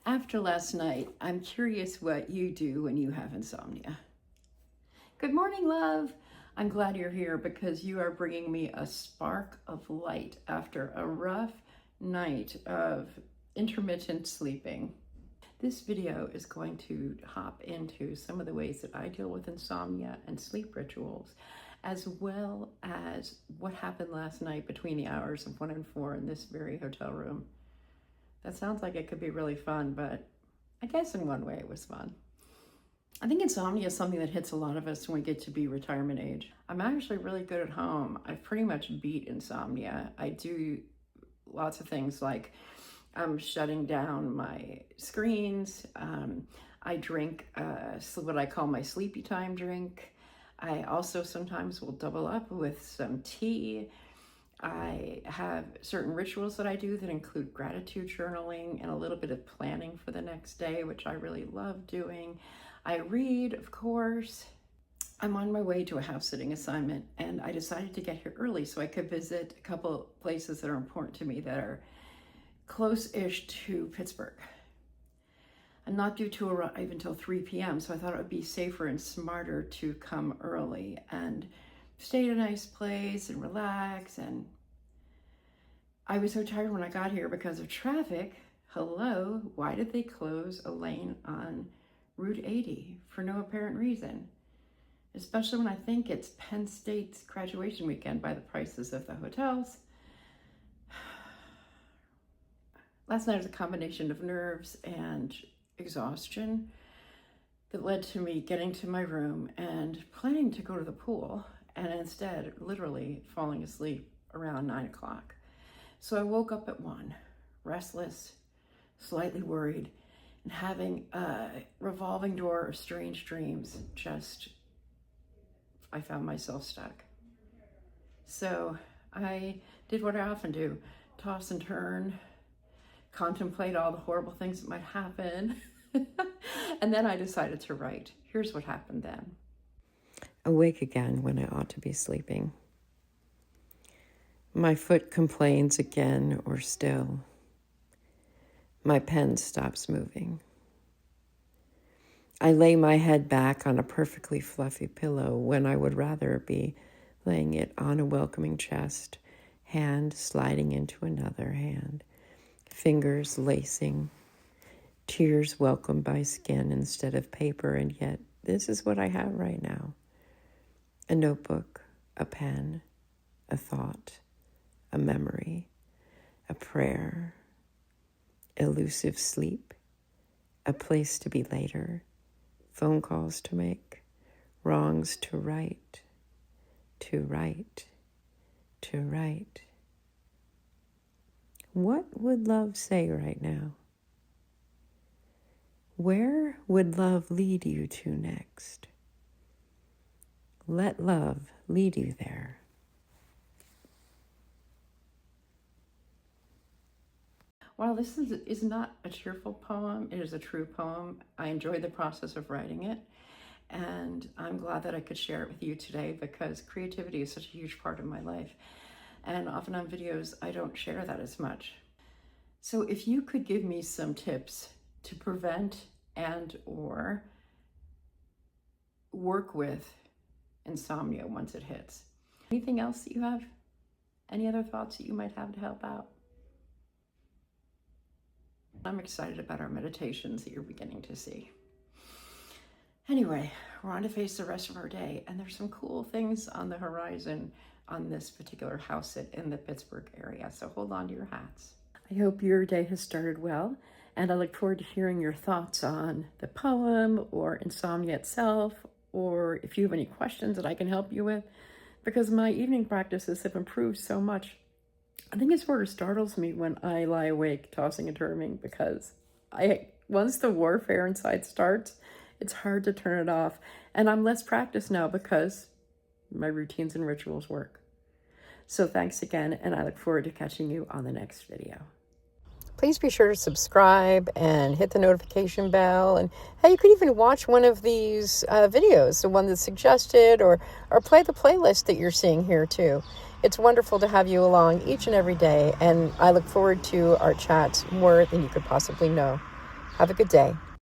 After last night, I'm curious what you do when you have insomnia. Good morning, love. I'm glad you're here because you are bringing me a spark of light after a rough night of intermittent sleeping. This video is going to hop into some of the ways that I deal with insomnia and sleep rituals, as well as what happened last night between the hours of 1 and 4 in this very hotel room. That sounds like it could be really fun, but I guess in one way it was fun. I think insomnia is something that hits a lot of us when we get to be retirement age. I'm actually really good at home. I've pretty much beat insomnia. I do lots of things like shutting down my screens. I drink what I call my sleepy time drink. I also sometimes will double up with some tea. I have certain rituals that I do that include gratitude journaling and a little bit of planning for the next day, which I really love doing. I read, of course. I'm on my way to a house-sitting assignment, and I decided to get here early so I could visit a couple places that are important to me that are close-ish to Pittsburgh. I'm not due to arrive until 3 p.m., so I thought it would be safer and smarter to come early and stay at a nice place and relax. And I was so tired when I got here because of traffic. Hello, why did they close a lane on Route 80 for no apparent reason? Especially when I think it's Penn State's graduation weekend by the prices of the hotels. Last night was a combination of nerves and exhaustion that led to me getting to my room and planning to go to the pool, and instead literally falling asleep around 9 o'clock. So I woke up at 1, restless, slightly worried, and having a revolving door of strange dreams. I found myself stuck. So I did what I often do, toss and turn, contemplate all the horrible things that might happen. And then I decided to write. Here's what happened then. Awake again when I ought to be sleeping. My foot complains again or still. My pen stops moving. I lay my head back on a perfectly fluffy pillow when I would rather be laying it on a welcoming chest, hand sliding into another hand, fingers lacing, tears welcomed by skin instead of paper, and yet this is what I have right now. A notebook, a pen, a thought, a memory, a prayer, elusive sleep, a place to be later, phone calls to make, wrongs to right, to write, to write. What would love say right now? Where would love lead you to next? Let love lead you there. While this is not a cheerful poem, it is a true poem. I enjoyed the process of writing it, and I'm glad that I could share it with you today because creativity is such a huge part of my life. And often on videos, I don't share that as much. So if you could give me some tips to prevent and or work with insomnia once it hits. Anything else that you have? Any other thoughts that you might have to help out? I'm excited about our meditations that you're beginning to see. Anyway, we're on to face the rest of our day, and there's some cool things on the horizon on this particular house sit in the Pittsburgh area, so hold on to your hats. I hope your day has started well, and I look forward to hearing your thoughts on the poem or insomnia itself, or if you have any questions that I can help you with, because my evening practices have improved so much. I think it sort of startles me when I lie awake tossing and turning, because once the warfare inside starts, it's hard to turn it off. And I'm less practiced now because my routines and rituals work. So thanks again, and I look forward to catching you on the next video. Please be sure to subscribe and hit the notification bell. And hey, you could even watch one of these videos, the one that's suggested, or play the playlist that you're seeing here too. It's wonderful to have you along each and every day, and I look forward to our chats more than you could possibly know. Have a good day.